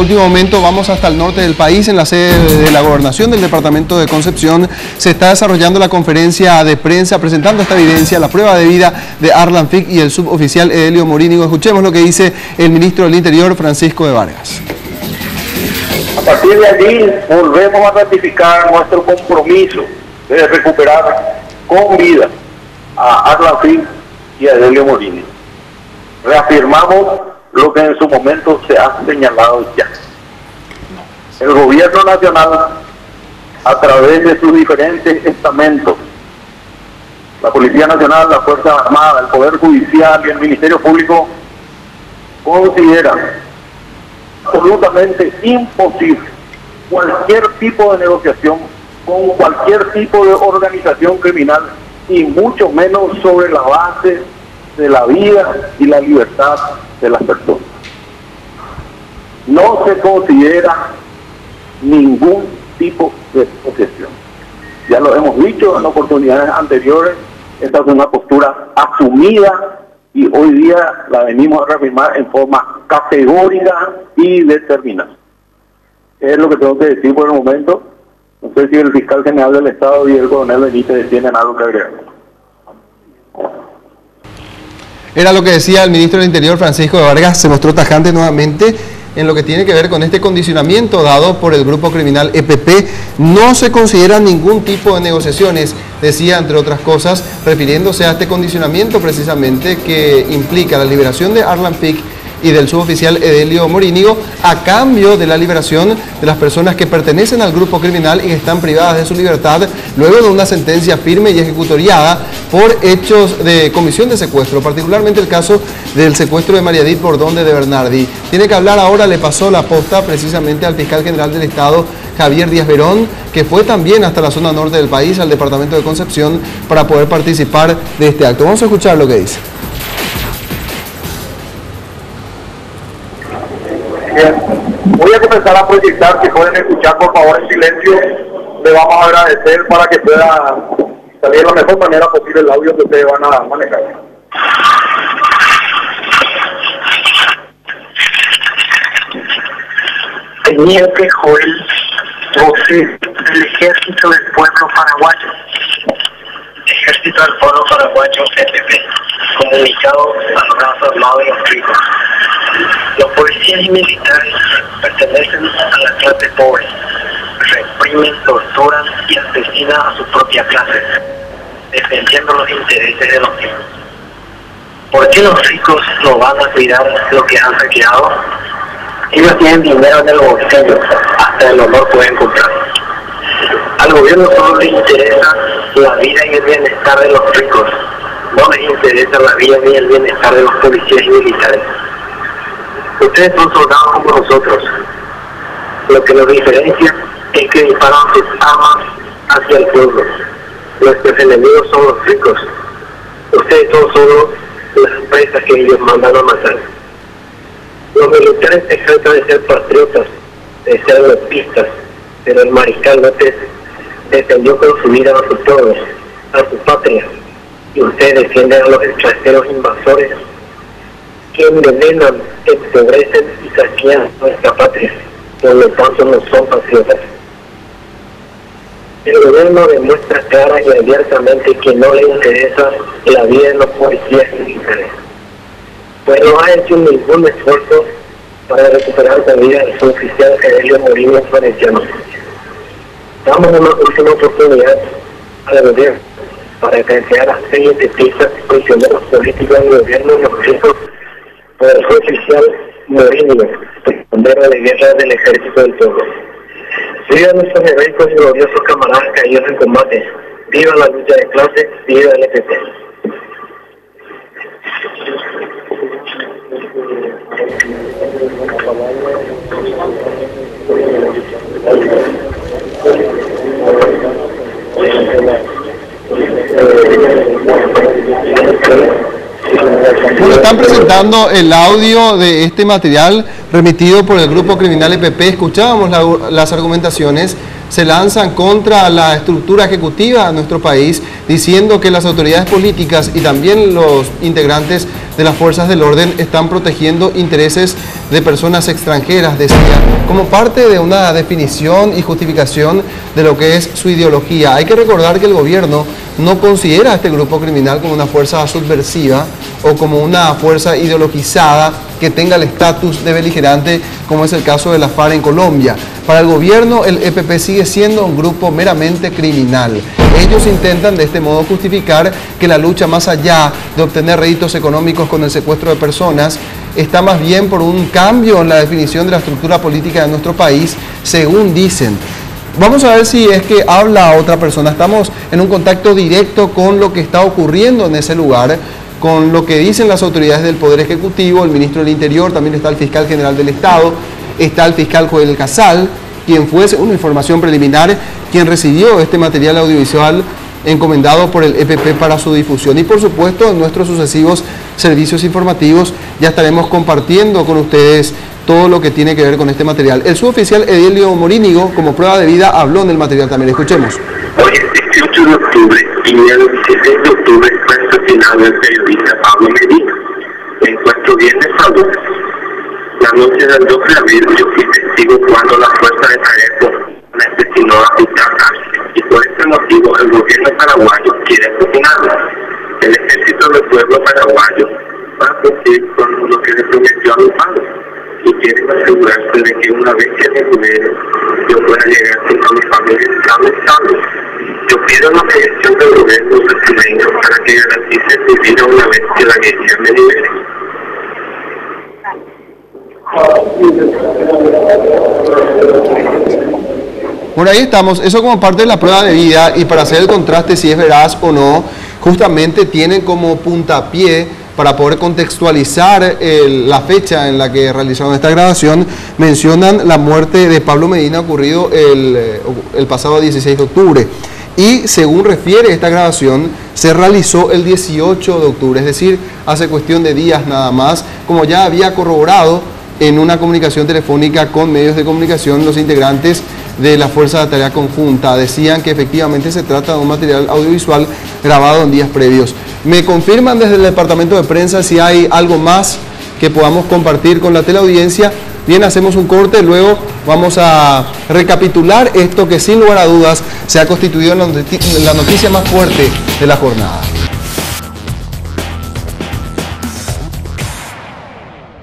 último momento vamos hasta el norte del país. En la sede de la Gobernación del Departamento de Concepción se está desarrollando la conferencia de prensa presentando esta evidencia, la prueba de vida de Arlan Fick y el suboficial Edelio Morínigo. Escuchemos lo que dice el ministro del Interior, Francisco de Vargas. A partir de allí volvemos a ratificar nuestro compromiso de recuperar con vida a Arlan Fick y a Edelio Morínigo. Reafirmamos lo que en su momento se ha señalado ya. El gobierno nacional, a través de sus diferentes estamentos, la Policía Nacional, la Fuerza Armada, el Poder Judicial y el Ministerio Público, consideran absolutamente imposible cualquier tipo de negociación con cualquier tipo de organización criminal, y mucho menos sobre la base de la vida y la libertad de las personas. No se considera ningún tipo de negociación. Ya lo hemos dicho en oportunidades anteriores, esta es una postura asumida y hoy día la venimos a reafirmar en forma categórica y determinada. Es lo que tengo que decir por el momento. No sé si el fiscal general del Estado y el coronel Benítez tienen algo que agregar. Era lo que decía el ministro del Interior, Francisco de Vargas. Se mostró tajante nuevamente en lo que tiene que ver con este condicionamiento dado por el grupo criminal EPP. No se considera ningún tipo de negociaciones, decía, entre otras cosas, refiriéndose a este condicionamiento precisamente que implica la liberación de Arlan Fick y del suboficial Edelio Morínigo a cambio de la liberación de las personas que pertenecen al grupo criminal y que están privadas de su libertad luego de una sentencia firme y ejecutoriada por hechos de comisión de secuestro, particularmente el caso del secuestro de María Edith Bordón de Bernardi. Tiene que hablar ahora, le pasó la posta precisamente al fiscal general del Estado, Javier Díaz Verón, que fue también hasta la zona norte del país, al departamento de Concepción, para poder participar de este acto. Vamos a escuchar lo que dice. Voy a comenzar a proyectar, si pueden escuchar por favor en silencio, le vamos a agradecer para que pueda salir de la mejor manera posible el audio que ustedes van a manejar. Teniente Joel José, del Ejército del Pueblo Paraguayo. Ejército del Pueblo Paraguayo, EPP, comunicado a los brazos armados de los ricos. Los policías y militares pertenecen a la clase pobre, reprimen, torturan y asesinan a su propia clase, defendiendo los intereses de los ricos. ¿Por qué los ricos no van a cuidar lo que han saqueado? Ellos tienen dinero en el bolsillo, hasta el honor pueden comprar. Al gobierno solo le interesa la vida y el bienestar de los ricos, no les interesa la vida ni el bienestar de los policías y militares. Ustedes son soldados como nosotros. Lo que nos diferencia es que disparan sus armas hacia el pueblo. Nuestros enemigos son los ricos. Ustedes son solo las presas que ellos mandan a matar. Los militares se tratan de ser patriotas, de ser golpistas, pero el mariscal López defendió con su vida a sus pueblos, a su patria, y ustedes defienden a los extranjeros invasores que envenenan, empobrecen y saquean nuestra patria, por lo tanto no son patriotas. El gobierno demuestra clara y abiertamente que no le interesa la vida de los policías y militares, pues no ha hecho ningún esfuerzo para recuperar la vida de su oficial Edelio Morínigo Florenciano. Damos una última oportunidad al gobierno para cancelar las 6 detenciones prisioneros políticos del gobierno de los ricos por el oficial Morínigo, prisionero de guerra del Ejército del Pueblo. Viva nuestros heroicos y gloriosos camaradas caídos en combate. Viva la lucha de clase, viva el EPP. Bueno, están presentando el audio de este material remitido por el grupo criminal EPP. Escuchábamos las argumentaciones. Se lanzan contra la estructura ejecutiva de nuestro país, diciendo que las autoridades políticas y también los integrantes de las fuerzas del orden están protegiendo intereses de personas extranjeras, decía, como parte de una definición y justificación de lo que es su ideología. Hay que recordar que el gobierno no considera a este grupo criminal como una fuerza subversiva o como una fuerza ideologizada que tenga el estatus de beligerante, como es el caso de la FARC en Colombia. Para el gobierno, el EPP sigue siendo un grupo meramente criminal. Ellos intentan de este modo justificar que la lucha, más allá de obtener réditos económicos con el secuestro de personas, está más bien por un cambio en la definición de la estructura política de nuestro país, según dicen. Vamos a ver si es que habla otra persona. Estamos en un contacto directo con lo que está ocurriendo en ese lugar, con lo que dicen las autoridades del Poder Ejecutivo, el ministro del Interior, también está el fiscal general del Estado, está el fiscal Joel Casal, quien fue, según información preliminar, quien recibió este material audiovisual encomendado por el EPP para su difusión. Y por supuesto, en nuestros sucesivos servicios informativos ya estaremos compartiendo con ustedes todo lo que tiene que ver con este material. El suboficial Edelio Morínigo, como prueba de vida, habló en el material también. Escuchemos. Hoy es 18 de octubre y el 16 de octubre fue asesinado el periodista Pablo Medina. Me encuentro viernes a 2. La noche del 12 de abril yo fui testigo cuando la fuerza de Tareco me asesinó a Pitacas, y por este motivo el gobierno paraguayo quiere asesinarlo. El ejército del pueblo paraguayo va a cumplir con lo que le prometió a los padres y quieren asegurarse de que una vez que me libere yo pueda llegar a mi familia estable. Yo pido la mediación del gobierno brasileño para que garantice su vida una vez que la guerrilla me libere. Por ahí estamos, eso como parte de la prueba de vida, y para hacer el contraste si es veraz o no, justamente tienen como puntapié para poder contextualizar la fecha en la que realizaron esta grabación. Mencionan la muerte de Pablo Medina ocurrido el pasado 16 de octubre. Y según refiere esta grabación, se realizó el 18 de octubre, es decir, hace cuestión de días nada más, como ya había corroborado en una comunicación telefónica con medios de comunicación los integrantes de la Fuerza de Tarea Conjunta. Decían que efectivamente se trata de un material audiovisual grabado en días previos. Me confirman desde el departamento de prensa si hay algo más que podamos compartir con la teleaudiencia. Bien, hacemos un corte, luego vamos a recapitular esto que sin lugar a dudas se ha constituido en la noticia más fuerte de la jornada.